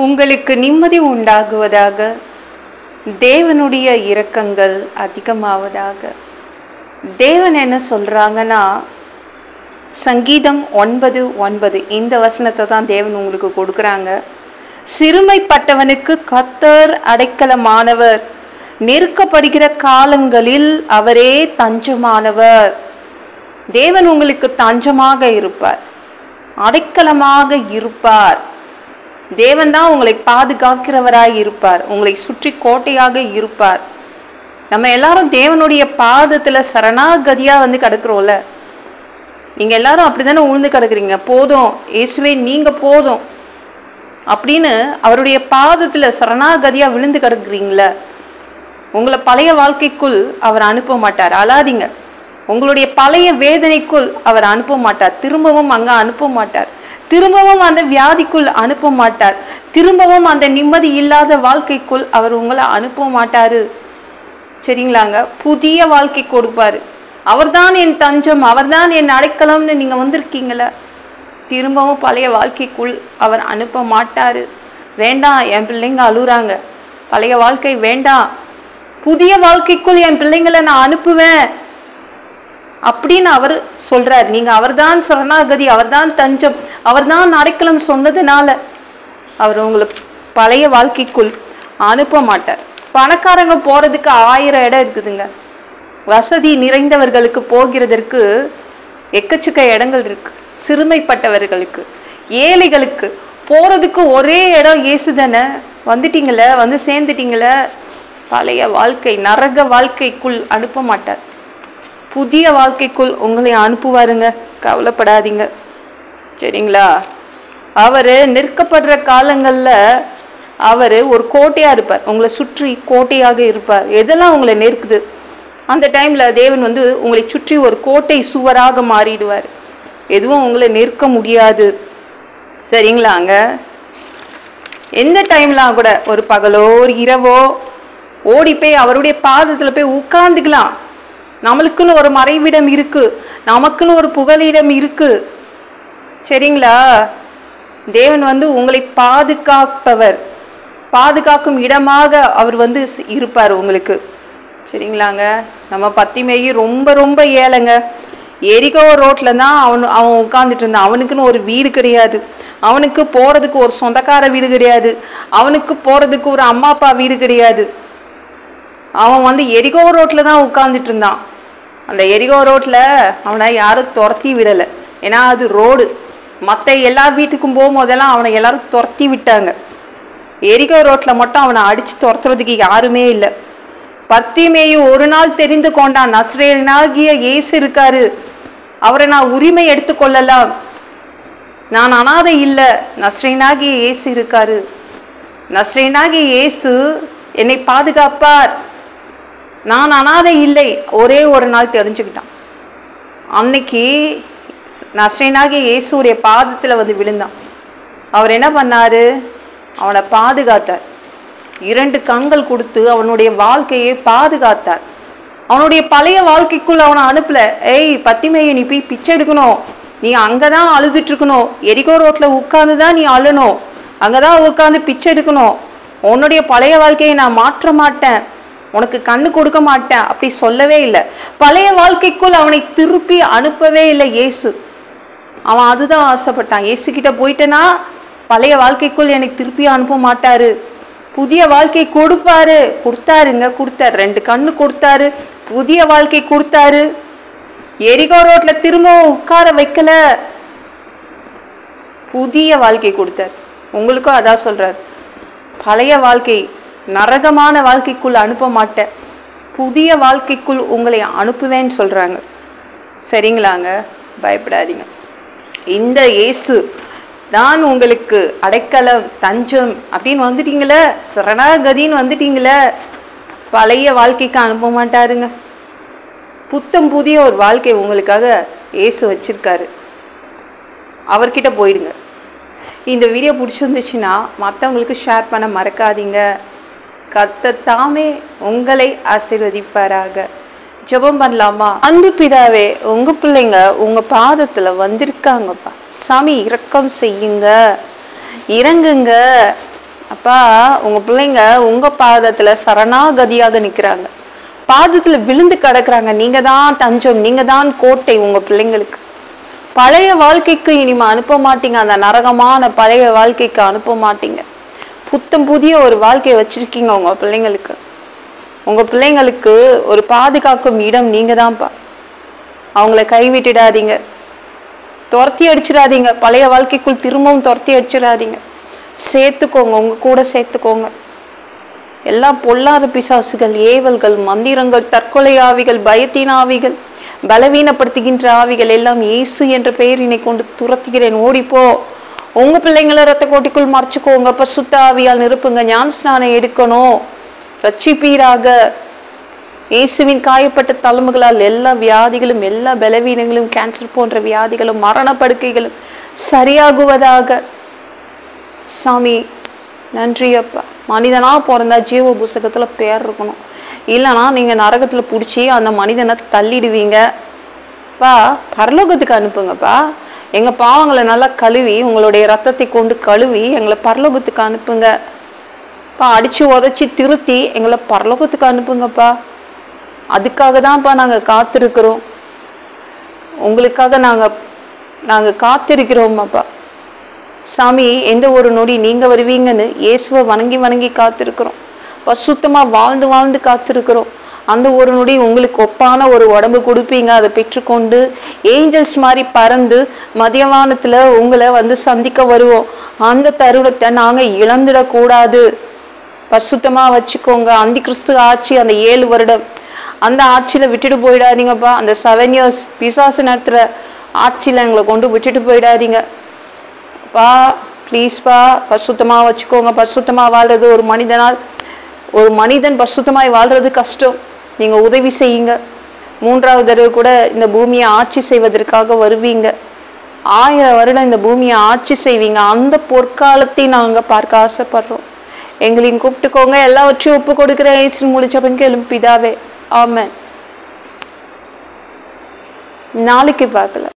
உங்களுக்கு நிம்மதி உண்டாகுவதாக. தேவனுடைய இரக்கங்கள் அதிகமாவதாக. தேவன் என்ன சொல்றாங்கன்னா, சங்கீதம் 9:9 இந்த வசனத்தை தான் தேவன் உங்களுக்கு கொடுக்குறாங்க. சிறுமைப்பட்டவனுக்கு கர்த்தர் அடைக்கலமானவர், நெருக்கப்படுகிற காலங்களில் அவரே தஞ்சமானவர். தேவன் உங்களுக்கு தஞ்சமாக இருப்பார், அடைக்கலமாக இருப்பார். தேவன் தான் உங்களை பாதுகாக்கிறவராய் இருப்பார், உங்களை சுற்றி கோட்டையாக இருப்பார். நம்ம எல்லாரும் தேவனுடைய பாதத்துல சரணாகதியா கிடக்குறோம்ல. நீங்க எல்லாரும் அப்படித்தானே உழுந்து கிடக்குறீங்க. போதும் இயேசுவே நீங்க போதும் அப்படின்னு அவருடைய பாதத்துல சரணாகதியா விழுந்து கிடக்குறீங்கள. உங்களை பழைய வாழ்க்கைக்குள் அவர் அனுப்ப மாட்டார். அழாதீங்க. உங்களுடைய பழைய வேதனைக்குள் அவர் அனுப்ப மாட்டார். திரும்பவும் அங்க அனுப்ப மாட்டார். திரும்பவும் அந்த வியாதிக்குள் அனுப்ப மாட்டார். திரும்பவும் அந்த நிம்மதி இல்லாத வாழ்க்கைக்குள் அவர் உங்களை அனுப்ப மாட்டாரு. சரிங்களாங்க? புதிய வாழ்க்கை கொடுப்பாரு. அவர்தான் என் தஞ்சம், அவர்தான் என் அடைக்கலம்னு நீங்க வந்திருக்கீங்கள. திரும்பவும் பழைய வாழ்க்கைக்குள் அவர் அனுப்ப மாட்டாரு. வேண்டாம், என் பிள்ளைங்க அழுறாங்க, பழைய வாழ்க்கை வேண்டாம், புதிய வாழ்க்கைக்குள் என் பிள்ளைங்களை நான் அனுப்புவேன் அப்படின்னு அவர் சொல்றாரு. நீங்க அவர்தான் சரணாகதி, அவர்தான் தஞ்சம், அவர்தான் அடைக்கலம் சொன்னதுனால அவர் உங்களை பழைய வாழ்க்கைக்குள் அனுப்ப மாட்டார். பணக்காரங்க போறதுக்கு 1000 இடம் இருக்குதுங்க. வசதி நிறைந்தவர்களுக்கு போகிறதற்கு எக்கச்சக்க இடங்கள் இருக்கு. சிறுமைப்பட்டவர்களுக்கு, ஏழைகளுக்கு போறதுக்கு ஒரே இடம் இயேசு தானே. வந்துட்டீங்களே, வந்து சேர்ந்துட்டீங்கள. பழைய வாழ்க்கை நரக வாழ்க்கைக்குள் அனுப்ப மாட்டார், புதிய வாழ்க்கைக்குள் உங்களை அனுப்புவாருங்க. கவலைப்படாதீங்க. சரிங்களா? அவரு நிற்கப்படுற காலங்கள்ல அவரு ஒரு கோட்டையா இருப்பார், உங்களை சுற்றி கோட்டையாக இருப்பார். எதெல்லாம் உங்களை நெருக்குது அந்த டைம்ல தேவன் உங்களை சுற்றி ஒரு கோட்டை சுவராக மாறிடுவார். எதுவும் உங்களை நெருக்க முடியாது. சரிங்களாங்க? எந்த டைம்லாம் கூட ஒரு பகலோ ஒரு இரவோ ஓடி போய் அவருடைய பாதத்துல போய் உட்கார்ந்துக்கலாம். நம்மளுக்குன்னு ஒரு மறைவிடம் இருக்கு, நமக்குன்னு ஒரு புகலிடம் இருக்கு. சரிங்களா? தேவன் உங்களை பாதுகாப்பவர், பாதுகாக்கும் இடமாக அவர் இருப்பார் உங்களுக்கு. சரிங்களாங்க? நம்ம பத்திமேயி ரொம்ப ரொம்ப ஏழைங்க. எரிகோ ரோட்ல தான் அவன் உட்கார்ந்துட்டு இருந்தான். அவனுக்குன்னு ஒரு வீடு கிடையாது, அவனுக்கு போறதுக்கு ஒரு சொந்தக்கார வீடு கிடையாது, அவனுக்கு போறதுக்கு ஒரு அம்மா அப்பா வீடு கிடையாது. அவன் எரிகோ ரோட்ல தான் உட்கார்ந்துட்டு இருந்தான். அந்த எரிகோ ரோட்ல அவனை யாரும் துரத்தி விடலை. ஏன்னா அது ரோடு. மற்ற எல்லா வீட்டுக்கும் போகும்போதெல்லாம் அவனை எல்லாரும் துரத்தி விட்டாங்க. எரிகோ ரோட்ல மட்டும் அவனை அடிச்சு துரத்துறதுக்கு யாருமே இல்லை. பத்திமேயு ஒரு நாள் தெரிந்து கொண்டான், நசரேயனாகிய இயேசு இருக்காரு, அவரை நான் உரிமை எடுத்துக்கொள்ளலாம், நான் அனாதை இல்லை, நசரேயனாகிய இயேசு இருக்காரு, நசரேயனாகிய இயேசு என்னை பாதுகாப்பார், நான் அனாதை இல்லை. ஒரே ஒரு நாள் தெரிஞ்சுக்கிட்டான். அன்னைக்கு நசரேயனாகிய இயேசுடைய பாதத்துல விழுந்தான். அவர் என்ன பண்ணாரு? அவனை பாதுகாத்தார். 2 கண்கள் கொடுத்து அவனுடைய வாழ்க்கையை பாதுகாத்தார். அவனுடைய பழைய வாழ்க்கைக்குள்ள அவனை அனுப்பல. ஏய் பத்திமேயு, நீ போய் பிச்சை எடுக்கணும், நீ அங்கதான் அழுதுட்டு இருக்கணும், எரிகோ ரோட்ல உட்கார்ந்துதான் நீ அழணும், அங்கதான் உட்கார்ந்து பிச்சை எடுக்கணும், உன்னுடைய பழைய வாழ்க்கையை நான் மாற்ற மாட்டேன், உனக்கு கண்ணு கொடுக்க மாட்டேன் அப்படி சொல்லவே இல்லை. பழைய வாழ்க்கைக்குள் அவனை திருப்பி அனுப்பவே இல்லை இயேசு. அவன் அதுதான் ஆசைப்பட்டான். இயேசு கிட்ட போயிட்டேன்னா பழைய வாழ்க்கைக்குள் எனக்கு திருப்பி அனுப்ப மாட்டாரு, புதிய வாழ்க்கை கொடுப்பாரு. கொடுத்தாருங்க, கொடுத்தாரு. 2 கண்ணு கொடுத்தாரு, புதிய வாழ்க்கை கொடுத்தாரு. எரிகோ ரோட்ல திரும்ப உட்கார வைக்கல, புதிய வாழ்க்கை கொடுத்தாரு. உங்களுக்கும் அதான் சொல்றாரு. பழைய வாழ்க்கை நரகமான வாழ்க்கைக்குள் அனுப்ப மாட்டேன், புதிய வாழ்க்கைக்குள் உங்களை அனுப்புவேன்னு சொல்றாங்க. சரிங்களாங்க? பயப்படாதீங்க. இந்த இயேசு நான் உங்களுக்கு அடைக்கலம் தஞ்சம் அப்படின்னு வந்துட்டீங்களே, சரணாகதின்னு வந்துட்டீங்களே, பழைய வாழ்க்கைக்கு அனுப்ப மாட்டாருங்க. புத்தம் புதிய ஒரு வாழ்க்கை உங்களுக்காக இயேசு வச்சிருக்காரு. அவர்கிட்ட போயிடுங்க. இந்த வீடியோ பிடிச்சிருந்துச்சுன்னா மற்றவங்களுக்கு ஷேர் பண்ண மறக்காதீங்க. கர்த்தர் தாமே உங்களை ஆசீர்வதிப்பாராக. ஜெபம் பண்ணலாமா? அன்பு பிதாவே, உங்க பிள்ளைங்க உங்க பாதத்துல வந்திருக்காங்கப்பா. சாமி இரக்கம் செய்யுங்க, இறங்குங்க. அப்பா, உங்க பிள்ளைங்க உங்க பாதத்துல சரணாகதியாக நிக்கிறாங்க, பாதத்துல விழுந்து கிடக்குறாங்க. நீங்க தான் தஞ்சம், நீங்க தான் கோட்டை உங்க பிள்ளைங்களுக்கு. பழைய வாழ்க்கைக்கு இனிமே அனுப்ப மாட்டீங்க, அந்த நரகமான பழைய வாழ்க்கைக்கு அனுப்ப மாட்டீங்க. புத்தம் புதிய ஒரு வாழ்க்கையை வச்சிருக்கீங்க உங்க பிள்ளைங்களுக்கு. உங்க பிள்ளைங்களுக்கு ஒரு பாதுகாக்கும் இடம் நீங்க தான்ப்பா. அவங்கள கைவிட்டுடாதீங்க, துரத்தி அடிச்சிடாதீங்க, பழைய வாழ்க்கைக்குள் திரும்பவும் துரத்தி அடிச்சிடாதீங்க. சேர்த்துக்கோங்க, உங்க கூட சேர்த்துக்கோங்க. எல்லாம் பொல்லாத பிசாசுகள், ஏவல்கள், மந்திரங்கள், தற்கொலை ஆவிகள், பயத்தின் ஆவிகள், பலவீனப்படுத்துகின்ற ஆவிகள் எல்லாம் இயேசு என்ற பெயரினை கொண்டு துரத்துகிறேன். ஓடிப்போ. உங்க பிள்ளைங்களை ரத்த கோட்டிக்குள் மறைச்சுக்கோங்க, பரிசுத்த ஆவியால் நிரப்புங்க. ஞான ஸ்நானம் எடுக்கணும், ரட்சிப்பீராக. இயேசுவின் காயப்பட்ட தழும்புகளால் எல்லா வியாதிகளும், எல்லா பலவீனங்களும், கேன்சர் போன்ற வியாதிகளும், மரண படுக்கைகளும் சரியாகுவதாக. சாமி நன்றி அப்பா. மனிதனா பிறந்தா ஜீவ புஸ்தகத்துல பேர் இருக்கணும், இல்லைன்னா நீங்க நரகத்துல பிடிச்சி அந்த மனிதனை தள்ளிடுவீங்க. பா, பரலோகத்துக்கு அனுப்புங்கப்பா. எங்க பாவங்களை நல்லா கழுவி, உங்களுடைய ரத்தத்தை கொண்டு கழுவி எங்களை பரலோகத்துக்கு அனுப்புங்க. பா, அடிச்சு உதச்சி திருத்தி எங்களை பரலோகத்துக்கு அனுப்புங்கப்பா. அதுக்காக தான்ப்பா நாங்க காத்திருக்கிறோம், உங்களுக்காக நாங்க காத்திருக்கிறோம் அப்பா. சாமி, எந்த ஒரு நொடி நீங்க வருவீங்கன்னு இயேசுவை வணங்கி வணங்கி காத்திருக்கிறோம். பரிசுத்தமா வாழ்ந்து வாழ்ந்து காத்திருக்கிறோம். அந்த ஒரு நொடி உங்களுக்கு ஒப்பான ஒரு உடம்பு கொடுப்பீங்க, அதை பெற்றுக்கொண்டு ஏஞ்சல்ஸ் மாதிரி பறந்து மதியவானத்துல உங்களை வந்து சந்திக்க வருவோம். அந்த தருணத்தை நாங்க இழந்துடக்கூடாது. பரிசுத்தமா வச்சுக்கோங்க. அந்தி கிறிஸ்து ஆட்சி, அந்த 7 வருடம், அந்த ஆட்சியில விட்டுட்டு போயிடாதீங்கப்பா. அந்த 7 years பிசாசு நடத்துற ஆட்சியில எங்களை கொண்டு விட்டுட்டு போயிடாதீங்க பா. ப்ளீஸ்பா, பரிசுத்தமா வச்சுக்கோங்க. பரிசுத்தமா வாழ்றது ஒரு மனிதன் பரிசுத்தமாய் வாழ்றது கஷ்டம். நீங்க உதவி செய்யுங்க. 3வது தடவை கூட இந்த பூமியை ஆட்சி செய்வதற்காக வருவீங்க. 1000 வருடம் இந்த பூமியை ஆட்சி செய்வீங்க. அந்த பொற்காலத்தை நாங்க பார்க்க ஆசைப்படுறோம். எங்களையும் கூப்பிட்டுக்கோங்க. எல்லாவற்றையும் ஒப்பு கொடுக்கிற இயேசு மூலம் கேளும் பிதாவே, ஆமென். நாளைக்கு பார்க்கலாம்.